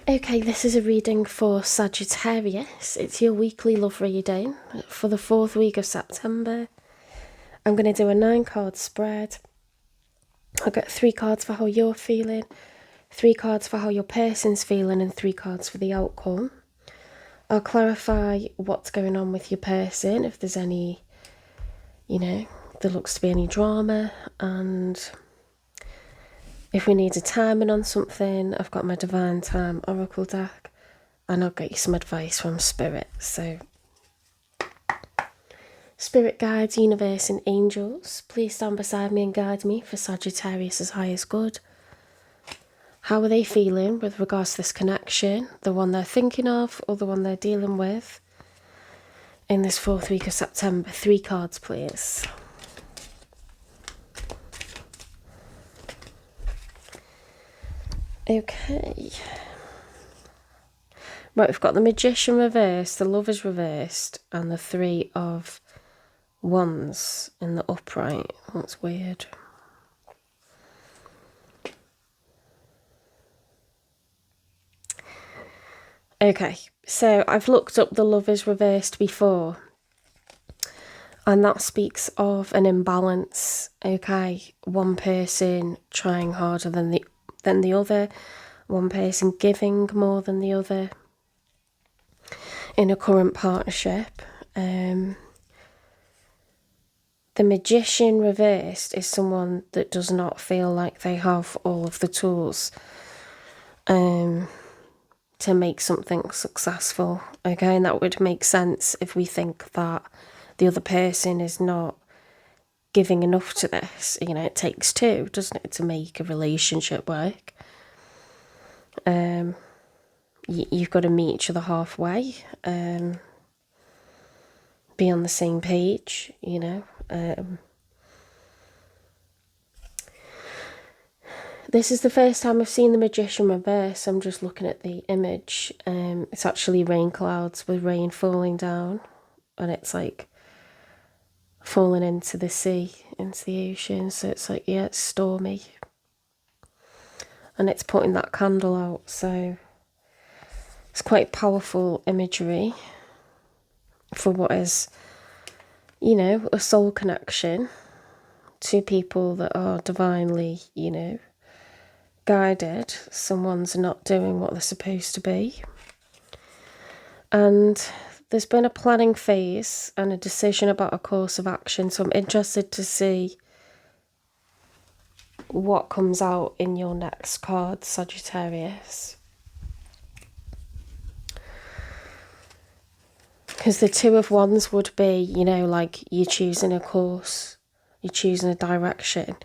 Okay, this is a reading for Sagittarius. It's your weekly love reading for the 4th week of September. I'm going to do a 9-card spread. I'll get 3 cards for how you're feeling, 3 cards for how your person's feeling, and 3 cards for the outcome. I'll clarify what's going on with your person, if there's any, there looks to be any drama, and if we need a timing on something, I've got my Divine Time Oracle deck, and I'll get you some advice from Spirit. So, Spirit guides, universe, and angels, please stand beside me and guide me for Sagittarius' highest good. How are they feeling with regards to this connection, the one they're thinking of or the one they're dealing with in this 4th week of September? 3 cards, please. Okay. Right, we've got the Magician reversed, the Lovers reversed, and the 3 of Wands in the upright. That's weird. Okay, so I've looked up the Lovers reversed before, and that speaks of an imbalance. Okay, one person trying harder than the other, one person giving more than the other in a current partnership. The Magician reversed is someone that does not feel like they have all of the tools to make something successful. Okay, and that would make sense if we think that the other person is not giving enough to this. It takes 2, doesn't it, to make a relationship work. You've got to meet each other halfway, be on the same page, This is the first time I've seen the Magician reverse. I'm just looking at the image. It's actually rain clouds with rain falling down, and it's like falling into the sea, into the ocean. So it's like, yeah, it's stormy. And it's putting that candle out. So it's quite powerful imagery for what is, a soul connection to people that are divinely, guided. Someone's not doing what they're supposed to be. And there's been a planning phase and a decision about a course of action. So I'm interested to see what comes out in your next card, Sagittarius. Because the 2 of Wands would be, like you're choosing a course, you're choosing a direction.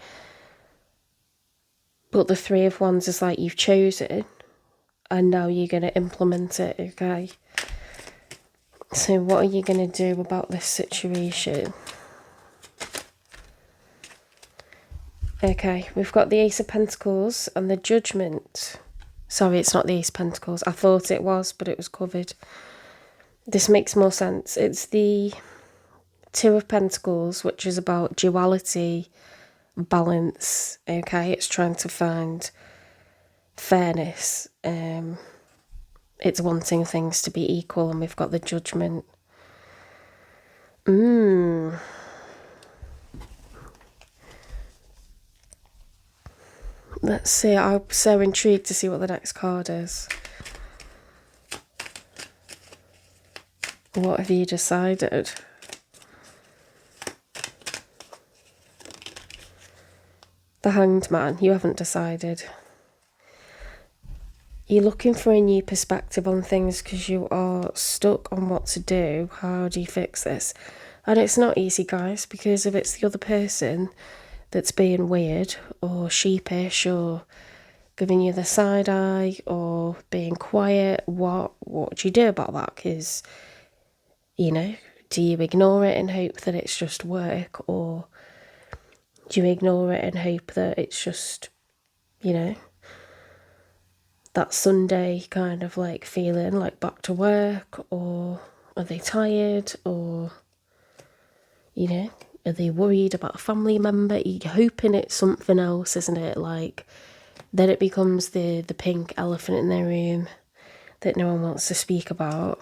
But the 3 of Wands is like you've chosen and now you're going to implement it, okay? So what are you going to do about this situation? Okay, we've got the Ace of Pentacles and the Judgment. Sorry, it's not the Ace of Pentacles. I thought it was, but it was covered. This makes more sense. It's the 2 of Pentacles, which is about duality, balance. Okay, it's trying to find fairness. It's wanting things to be equal, and we've got the Judgment. Let's see. I'm so intrigued to see what the next card is. What have you decided? The Hanged Man. You haven't decided. You're looking for a new perspective on things because you are stuck on what to do. How do you fix this? And it's not easy, guys, because if it's the other person that's being weird or sheepish or giving you the side eye or being quiet, what do you do about that? Because, do you ignore it and hope that it's just work, or do you ignore it and hope that it's just, that Sunday kind of like feeling like back to work? Or are they tired? Or, are they worried about a family member? You're hoping it's something else, isn't it? Like, then it becomes the pink elephant in their room. that no one wants to speak about.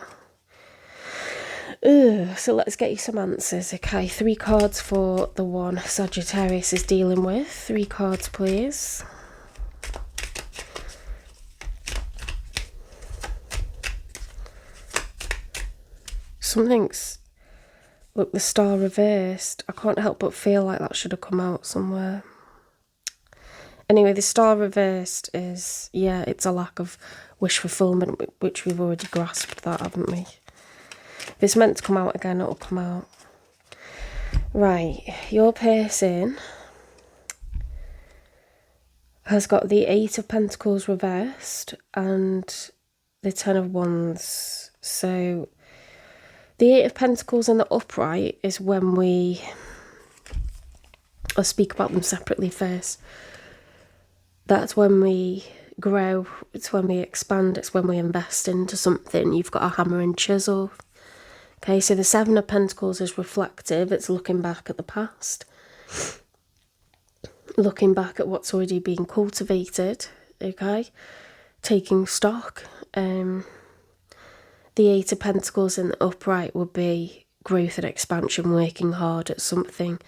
So let's get you some answers, okay? 3 cards for the one Sagittarius is dealing with. 3 cards, please. Something's... Look, the star reversed. I can't help but feel like that should have come out somewhere. Anyway, the star reversed is... Yeah, it's a lack of wish fulfillment, which we've already grasped that, haven't we? If it's meant to come out again, it'll come out. Right, your person has got the 8 of Pentacles reversed and the 10 of Wands. So the 8 of Pentacles in the upright is when we... I'll speak about them separately first. That's when we grow, it's when we expand, it's when we invest into something. You've got a hammer and chisel. Okay, so the 7 of Pentacles is reflective. It's looking back at the past. Looking back at what's already been cultivated. Okay, taking stock. The 8 of Pentacles in the upright would be growth and expansion, working hard at something.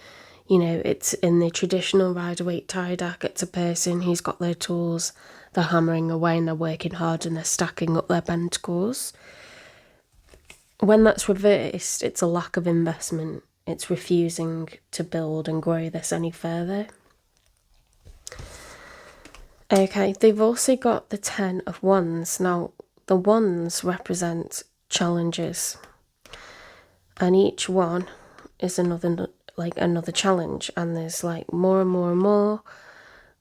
You know, it's in the traditional Rider-Waite tie deck. It's a person who's got their tools, they're hammering away and they're working hard and they're stacking up their pentacles. When that's reversed, it's a lack of investment. It's refusing to build and grow this any further. Okay, they've also got the 10 of Wands. Now, the Wands represent challenges. And each one is another challenge. And there's like more and more and more.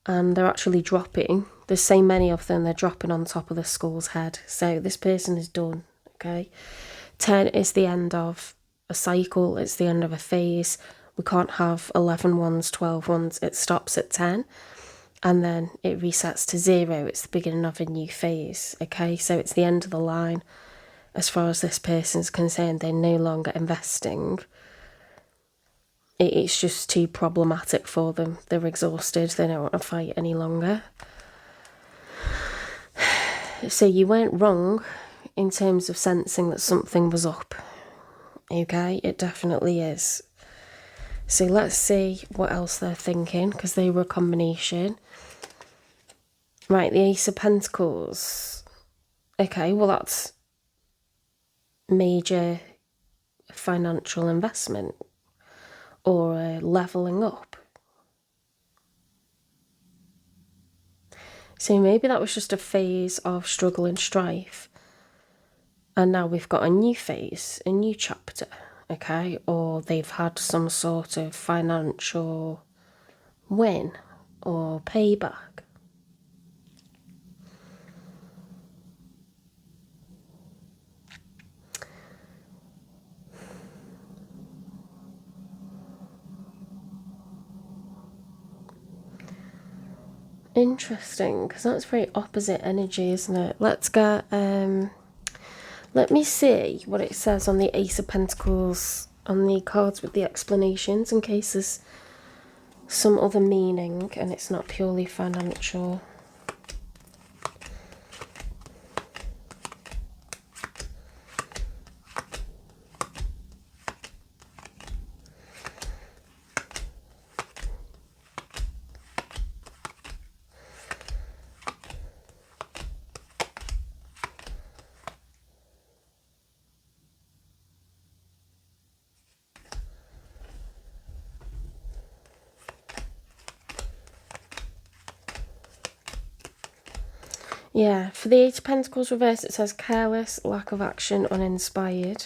And they're actually dropping. There's so many of them, they're dropping on top of the skull's head. So this person is done, okay? 10 is the end of a cycle. It's the end of a phase. We can't have 11 ones, 12 ones. It stops at 10 and then it resets to 0. It's the beginning of a new phase, okay? So it's the end of the line. As far as this person's concerned, they're no longer investing. It's just too problematic for them. They're exhausted. They don't want to fight any longer. So you weren't wrong in terms of sensing that something was up. Okay, it definitely is. So let's see what else they're thinking, because they were a combination. Right, the Ace of Pentacles. Okay, well that's major financial investment or levelling up. So maybe that was just a phase of struggle and strife. And now we've got a new phase, a new chapter, okay? Or they've had some sort of financial win or payback. Interesting, because that's very opposite energy, isn't it? Let's get... let me see what it says on the Ace of Pentacles, on the cards with the explanations, in case there's some other meaning and it's not purely financial. Yeah, for the 8 of Pentacles reverse, it says careless, lack of action, uninspired.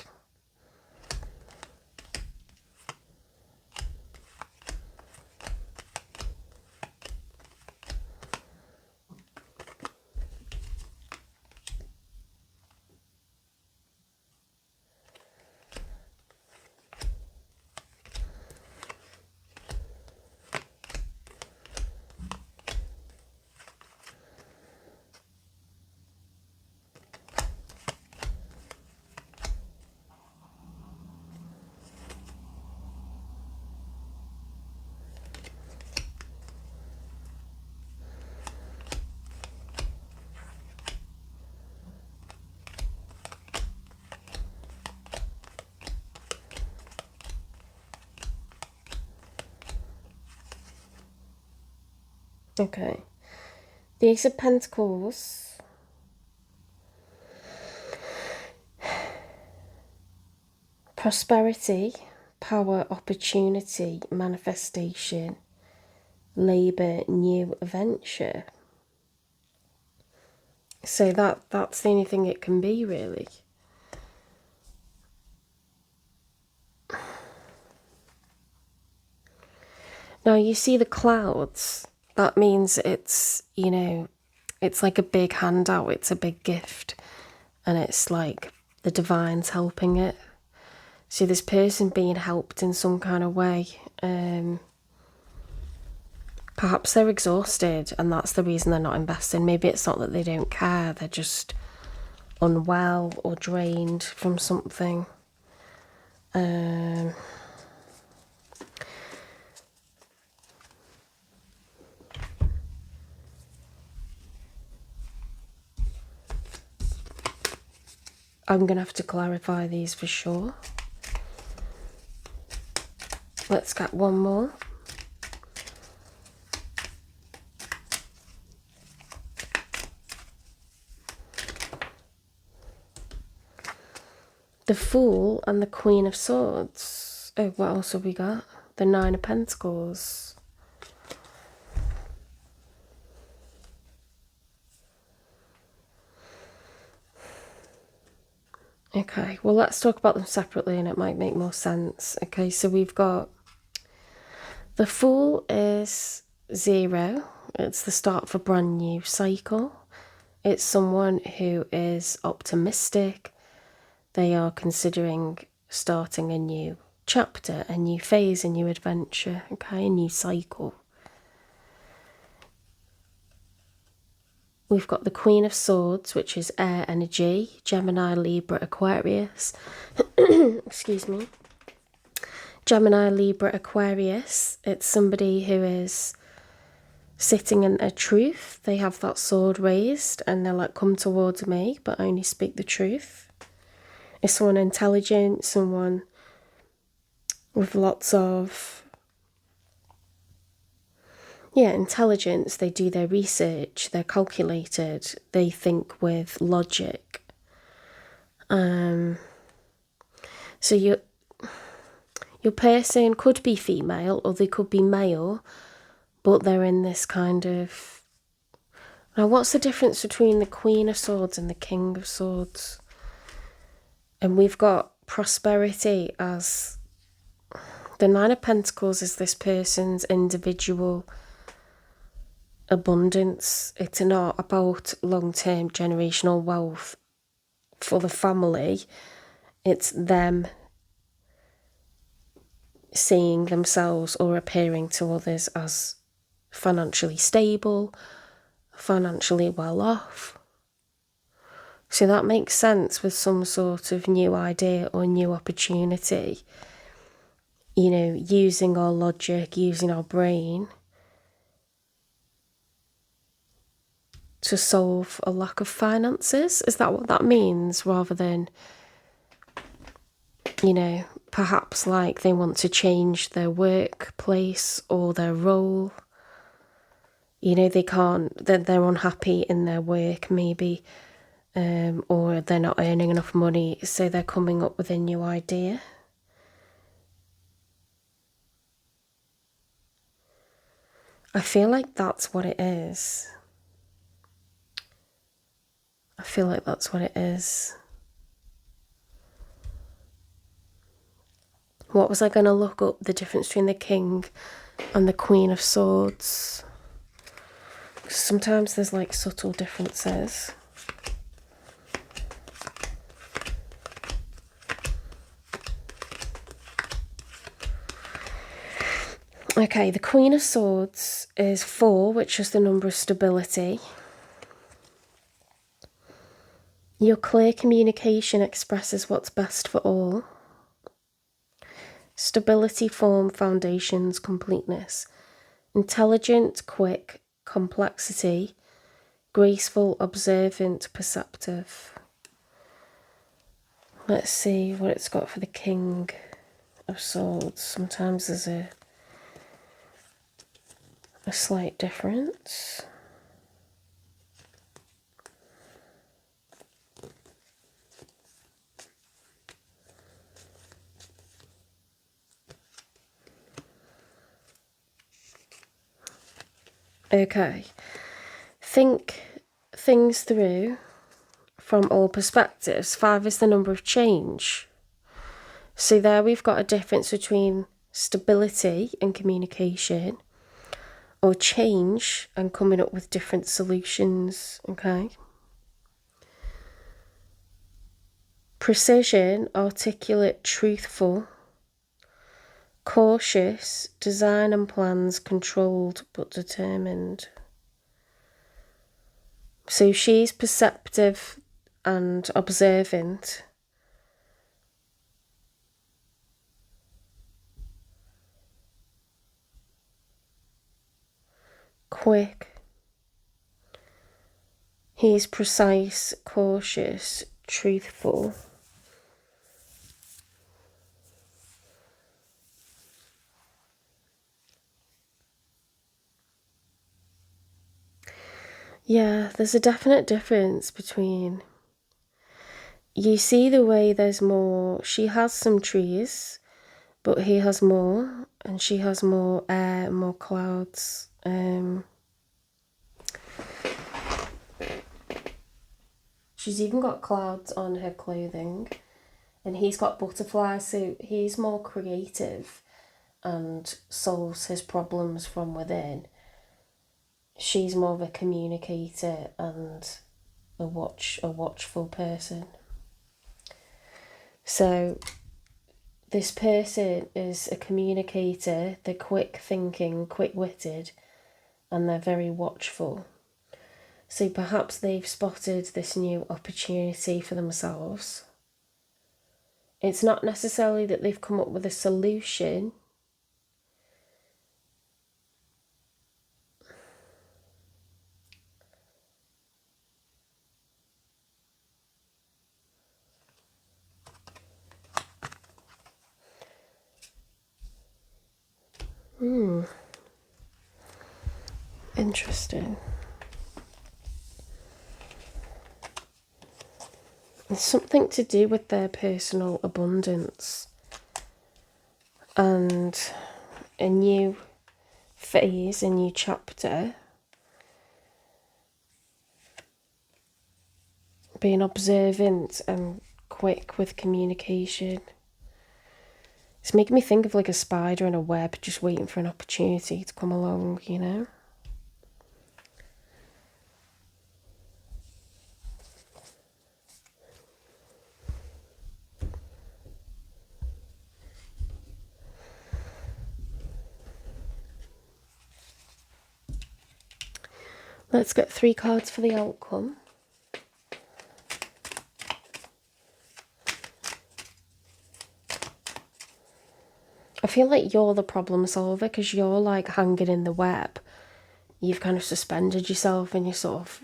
Okay. The Ace of Pentacles. Prosperity, power, opportunity, manifestation, labour, new venture. So that's the only thing it can be, really. Now you see the clouds. That means it's, you know, it's like a big handout. It's a big gift. And it's like the divine's helping it. So this person being helped in some kind of way. Perhaps they're exhausted and that's the reason they're not investing. Maybe it's not that they don't care. They're just unwell or drained from something. I'm going to have to clarify these for sure. Let's get one more. The Fool and the Queen of Swords. Oh, what else have we got? The Nine of Pentacles. Okay, well, let's talk about them separately and it might make more sense. Okay, so we've got the Fool is 0. It's the start of a brand new cycle. It's someone who is optimistic. They are considering starting a new chapter, a new phase, a new adventure, okay, a new cycle. We've got the Queen of Swords, which is air energy, Gemini, Libra, Aquarius. Excuse me. Gemini, Libra, Aquarius. It's somebody who is sitting in a truth. They have that sword raised and they're like, come towards me, but only speak the truth. It's someone intelligent, someone with lots of intelligence. They do their research, they're calculated, they think with logic. So your person could be female or they could be male, but they're in this kind of... Now, what's the difference between the Queen of Swords and the King of Swords? And we've got prosperity as... The Nine of Pentacles is this person's individual abundance. It's not about long-term generational wealth for the family. It's them seeing themselves or appearing to others as financially stable, financially well off. So that makes sense with some sort of new idea or new opportunity. You know, using our logic, using our brain to solve a lack of finances. Is that what that means? Rather than, you know, perhaps like they want to change their workplace or their role. You know, they can't, they're unhappy in their work maybe, or they're not earning enough money, so they're coming up with a new idea. I feel like that's what it is. I feel like that's what it is. What was I going to look up? The difference between the King and the Queen of Swords. Sometimes there's like subtle differences. Okay, the Queen of Swords is 4, which is the number of stability. Your clear communication expresses what's best for all. Stability, form, foundations, completeness. Intelligent, quick, complexity. Graceful, observant, perceptive. Let's see what it's got for the King of Swords. Sometimes there's a a slight difference. Okay, think things through from all perspectives. 5 is the number of change. So there we've got a difference between stability and communication, or change and coming up with different solutions, okay? Precision, articulate, truthful. Cautious, design and plans, controlled but determined. So she's perceptive and observant. Quick. He's precise, cautious, truthful. Yeah, there's a definite difference between, you see the way there's more, she has some trees, but he has more, and she has more air, more clouds. She's even got clouds on her clothing, and he's got butterflies, so he's more creative and solves his problems from within. She's more of a communicator and a watchful person. So this person is a communicator, they're quick thinking, quick-witted, and they're very watchful. So perhaps they've spotted this new opportunity for themselves. It's not necessarily that they've come up with a solution. Interesting. It's something to do with their personal abundance and a new phase, a new chapter. Being observant and quick with communication. It's making me think of like a spider in a web just waiting for an opportunity to come along, you know? Let's get 3 cards for the outcome. I feel like you're the problem solver because you're like hanging in the web. You've kind of suspended yourself and you're sort of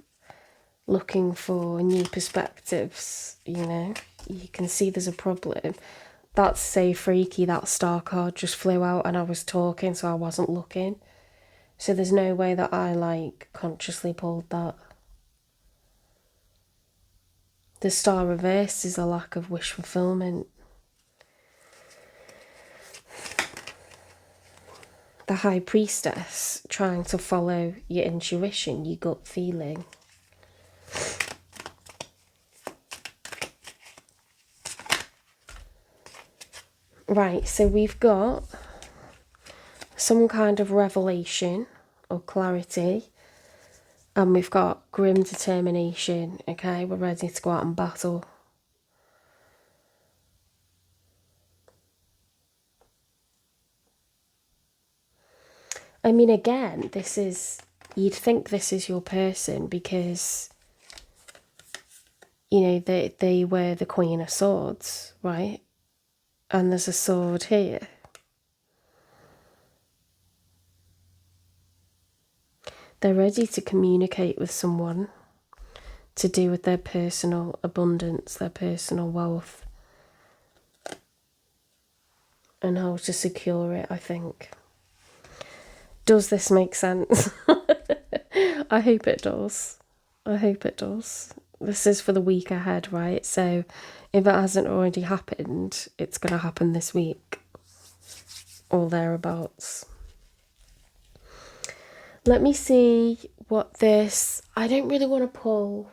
looking for new perspectives, you know? You can see there's a problem. That's so freaky, that star card just flew out and I was talking so I wasn't looking. So there's no way that I like consciously pulled that. The star reversed is a lack of wish fulfillment. The High Priestess trying to follow your intuition, your gut feeling. Right, so we've got some kind of revelation or clarity, and we've got grim determination. Okay, we're ready to go out and battle. I mean, again, this is, you'd think this is your person because, you know, they were the Queen of Swords, right? And there's a sword here. They're ready to communicate with someone to do with their personal abundance, their personal wealth, and how to secure it, I think. Does this make sense? I hope it does. I hope it does. This is for the week ahead, right? So if it hasn't already happened, it's going to happen this week or thereabouts. Let me see what this... I don't really want to pull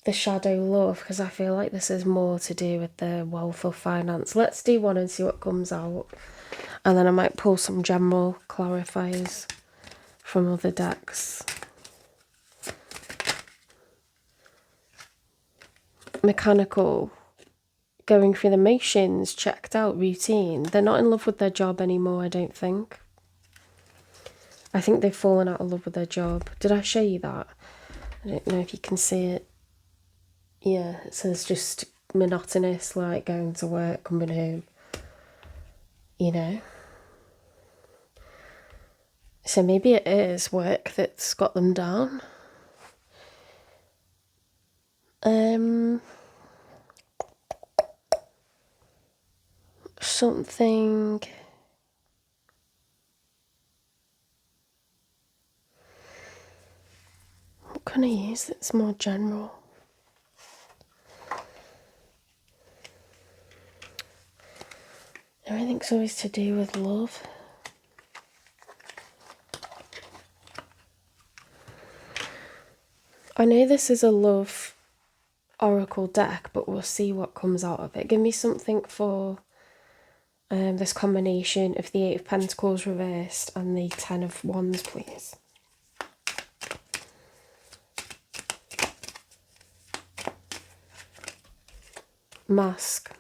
the shadow love because I feel like this is more to do with the wealth or finance. Let's do one and see what comes out. And then I might pull some general clarifiers from other decks. Mechanical, going through the motions, checked out, routine. They're not in love with their job anymore, I don't think. I think they've fallen out of love with their job. Did I show you that? I don't know if you can see it. Yeah, it says just monotonous, like going to work, coming home, you know. So maybe it is work that's got them down. Something... What can I use that's more general? Everything's always to do with love. I know this is a love oracle deck, but we'll see what comes out of it. Give me something for this combination of the 8 of Pentacles reversed and the 10 of Wands, please. Mask.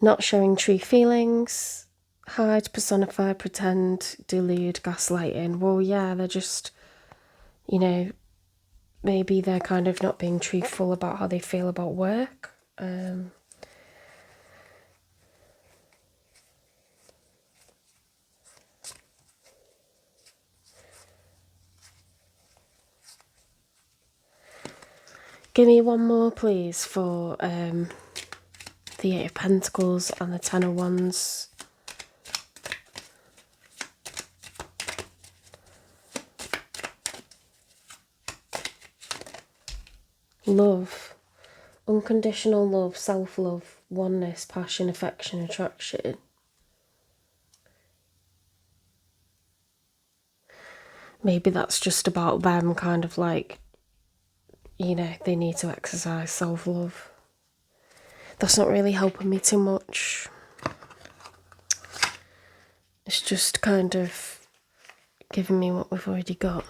Not showing true feelings. Hide, personify, pretend, delude, gaslighting. Well, yeah, they're just, you know, maybe they're kind of not being truthful about how they feel about work. Give me one more, please, for the 8 of Pentacles and the 10 of Wands. Love. Unconditional love, self-love, oneness, passion, affection, attraction. Maybe that's just about them kind of like, you know, they need to exercise self-love. That's not really helping me too much. It's just kind of giving me what we've already got.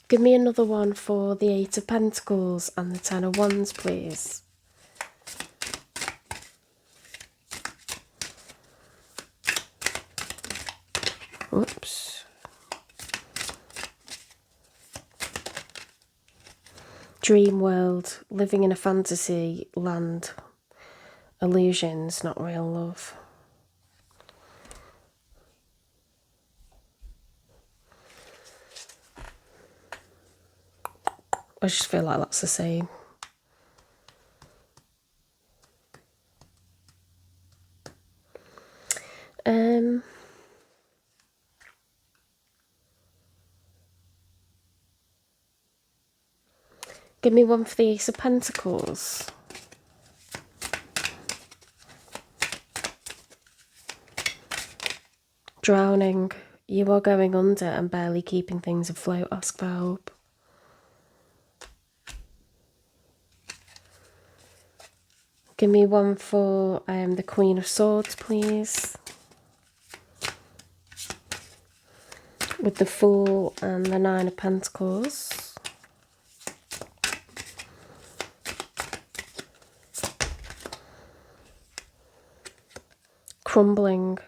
Give me another one for the 8 of Pentacles and the 10 of Wands, please. Oops. Dream world, living in a fantasy land. Illusions, not real love. I just feel like that's the same. Give me one for the Ace of Pentacles. Drowning. You are going under and barely keeping things afloat. Ask for help. Give me one for the Queen of Swords, please. With the Fool and the 9 of Pentacles. Crumbling.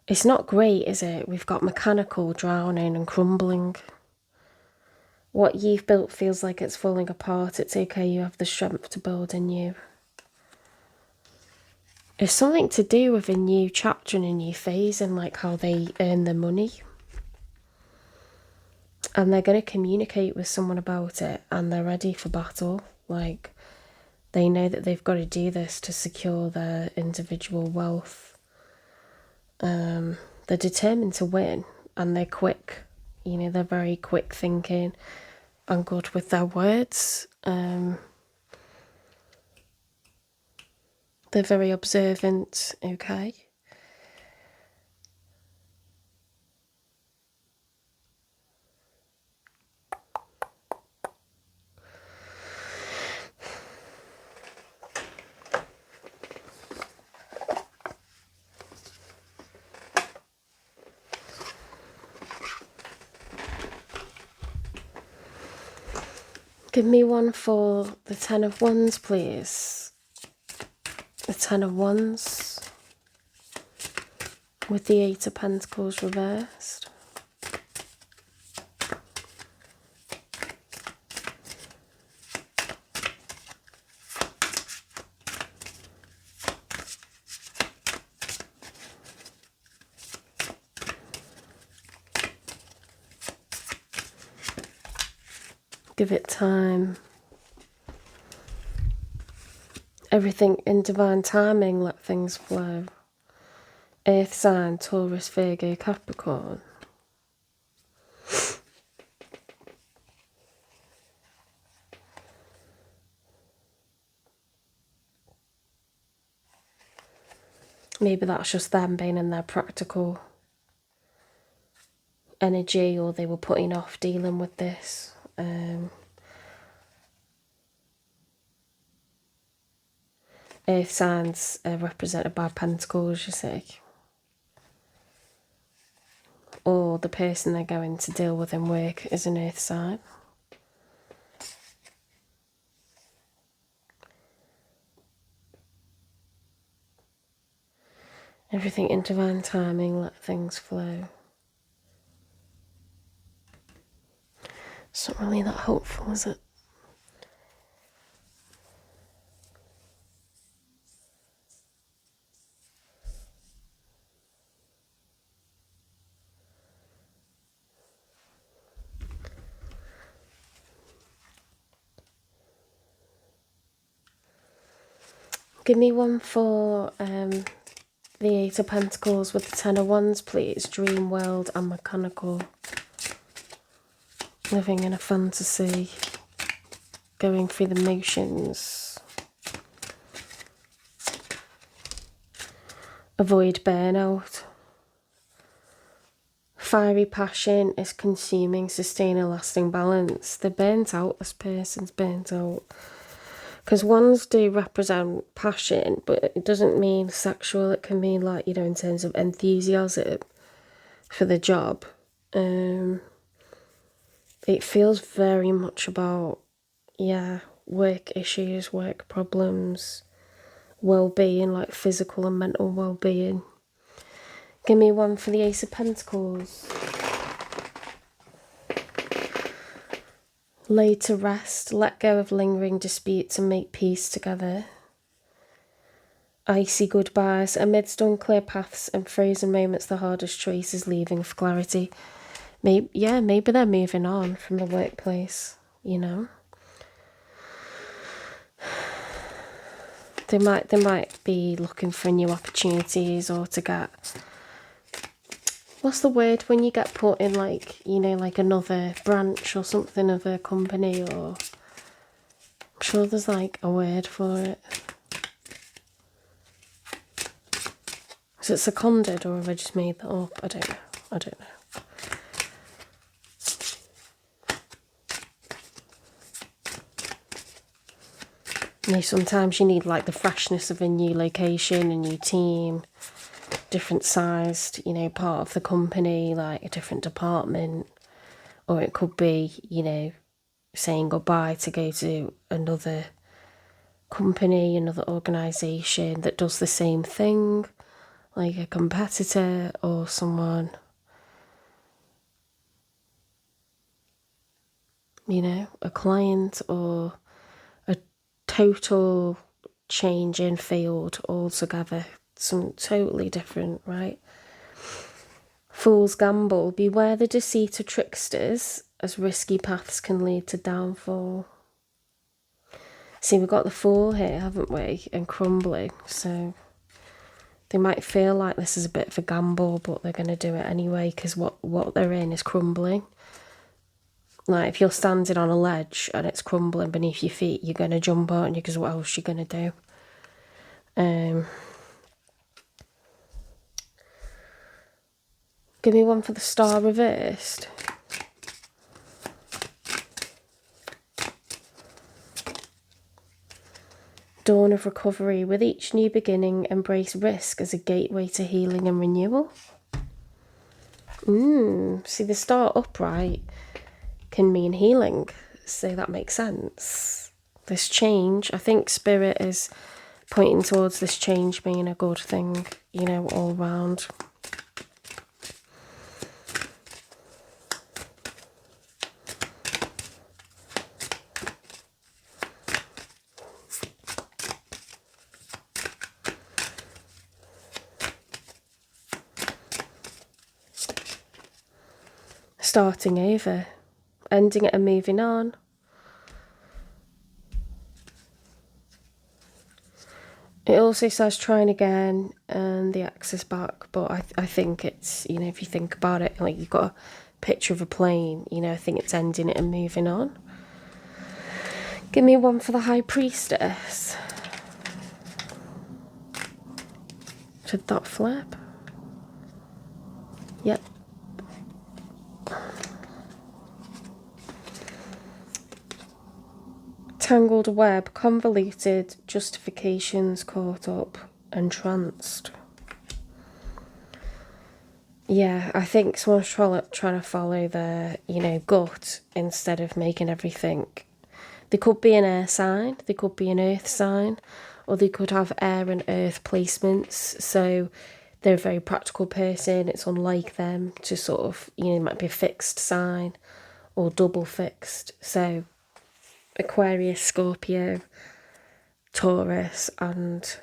It's not great, is it? We've got mechanical, drowning and crumbling. What you've built feels like it's falling apart. It's okay, you have the strength to build anew. It's something to do with a new chapter and a new phase and like how they earn their money. And they're going to communicate with someone about it, and they're ready for battle. Like, they know that they've got to do this to secure their individual wealth. They're determined to win, and they're quick. You know, they're very quick thinking and good with their words. They're very observant, okay? Give me one for the Ten of Wands, please. The Ten of Wands with the Eight of Pentacles reversed. Give it time. Everything in divine timing, let things flow. Earth sign, Taurus, Virgo, Capricorn. Maybe that's just them being in their practical energy, or they were putting off dealing with this. Earth signs are represented by pentacles, you see. Or the person they're going to deal with in work is an earth sign. Everything in divine timing, let things flow. It's not really that helpful, is it? Give me one for the Eight of Pentacles with the Ten of Wands, please. Dream world and mechanical. Living in a fantasy. Going through the motions. Avoid burnout. Fiery passion is consuming, sustain a lasting balance. They're burnt out, this person's burnt out. Because wands do represent passion, but it doesn't mean sexual. It can mean, like, you know, in terms of enthusiasm for the job. It feels very much about, yeah, work issues, work problems, well-being, like physical and mental well-being. Give me one for the Ace of Pentacles. Lay to rest, let go of lingering disputes and make peace together. Icy goodbyes, amidst unclear paths and frozen moments, the hardest choice is leaving for clarity. Maybe they're moving on from the workplace, you know. They might be looking for new opportunities, or to get, what's the word when you get put in, like, you know, like another branch or something of a company, or I'm sure there's like a word for it. Is it seconded, or have I just made that up? I don't know. You know, sometimes you need like the freshness of a new location, a new team, different sized, you know, part of the company, like a different department. Or it could be, you know, saying goodbye to go to another company, another organisation that does the same thing, like a competitor or someone. you know, a client or a total change in field altogether. Something totally different, right? Fool's gamble. Beware the deceit of tricksters, as risky paths can lead to downfall. See, we've got the Fool here, haven't we? And crumbling. So they might feel like this is a bit of a gamble, but they're going to do it anyway because what they're in is crumbling. Like, if you're standing on a ledge and it's crumbling beneath your feet, you're going to jump, aren't you? Because what else are you going to do? Give me one for the Star reversed. Dawn of recovery. With each new beginning, embrace risk as a gateway to healing and renewal. See, the Star upright can mean healing, so that makes sense. This change, I think Spirit is pointing towards this change being a good thing, you know, all round. Starting over, ending it and moving on. It also says trying again and the axe is back, but I think it's, you know, if you think about it, like you've got a picture of a plane, you know, I think it's ending it and moving on. Give me one for the High Priestess. Did that flip? Yep. Tangled web, convoluted, justifications caught up, entranced. Yeah, I think someone's trying to follow their, you know, gut instead of making everything. They could be an air sign, they could be an earth sign, or they could have air and earth placements. So they're a very practical person. It's unlike them to sort of, you know, it might be a fixed sign or double fixed. So Aquarius, Scorpio, Taurus, and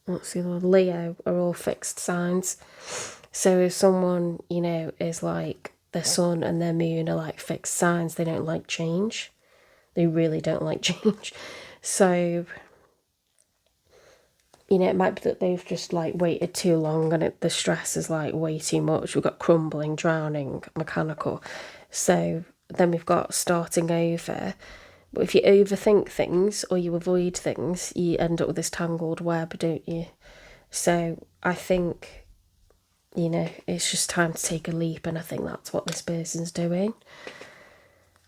what's the other one? Leo are all fixed signs. So if someone, you know, is like their sun and their moon are like fixed signs, they don't like change. They really don't like change. So, you know, it might be that they've just like waited too long and the stress is like way too much. We've got crumbling, drowning, mechanical. So then we've got starting over. But if you overthink things or you avoid things, you end up with this tangled web, don't you? So I think, you know, it's just time to take a leap, and I think that's what this person's doing.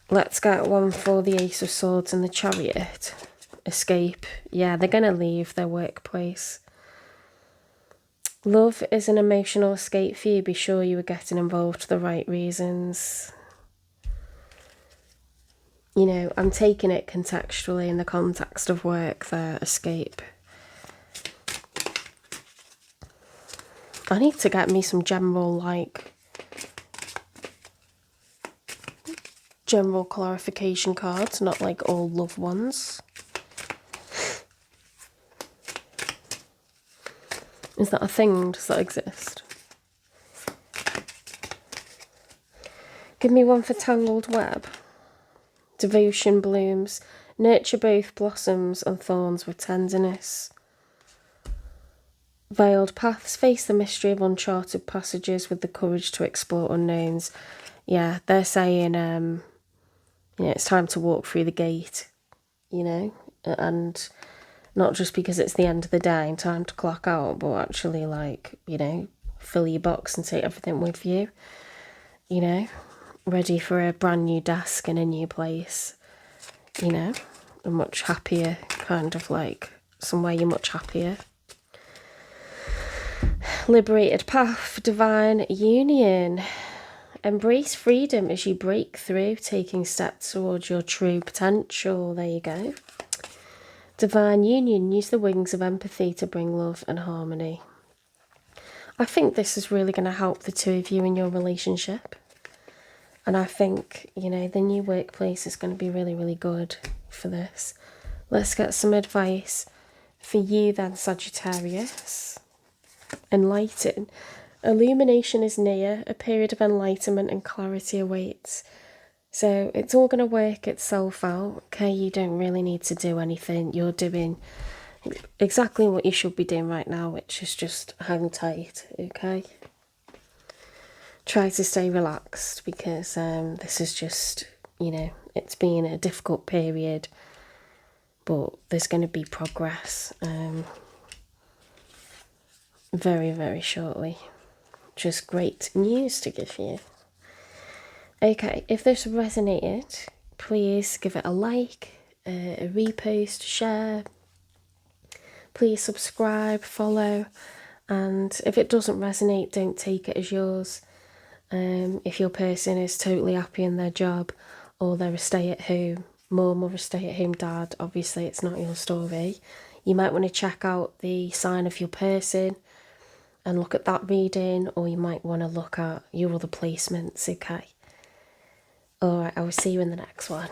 Let's get one for the Ace of Swords and the Chariot. Escape. Yeah, they're going to leave their workplace. Love is an emotional escape for you. Be sure you are getting involved for the right reasons. You know, I'm taking it contextually in the context of work there, escape. I need to get me some general clarification cards, not like all love ones. Is that a thing? Does that exist? Give me one for tangled web. Devotion blooms. Nurture both blossoms and thorns with tenderness. Veiled paths. Face the mystery of uncharted passages with the courage to explore unknowns. Yeah, they're saying, you know, it's time to walk through the gate, you know, and not just because it's the end of the day and time to clock out, but actually, like, you know, fill your box and take everything with you, you know, ready for a brand new desk in a new place, you know, a much happier kind of like somewhere you're much happier. Liberated path, divine union. Embrace freedom as you break through, taking steps towards your true potential. There you go. Divine union. Use the wings of empathy to bring love and harmony. I think this is really going to help the two of you in your relationship. And I think, you know, the new workplace is going to be really, really good for this. Let's get some advice for you then, Sagittarius. Enlighten. Illumination is near. A period of enlightenment and clarity awaits. So it's all going to work itself out. Okay, you don't really need to do anything. You're doing exactly what you should be doing right now, which is just hang tight. Okay, try to stay relaxed, because this is just, you know, it's been a difficult period, but there's going to be progress very, very shortly. Just great news to give you. Okay, if this resonated, please give it a like, a repost, share. Please subscribe, follow, and if it doesn't resonate, don't take it as yours. If your person is totally happy in their job, or they're a stay-at-home mum or a stay-at-home dad, obviously it's not your story. You might want to check out the sign of your person and look at that reading, or you might want to look at your other placements, okay? Alright, I will see you in the next one.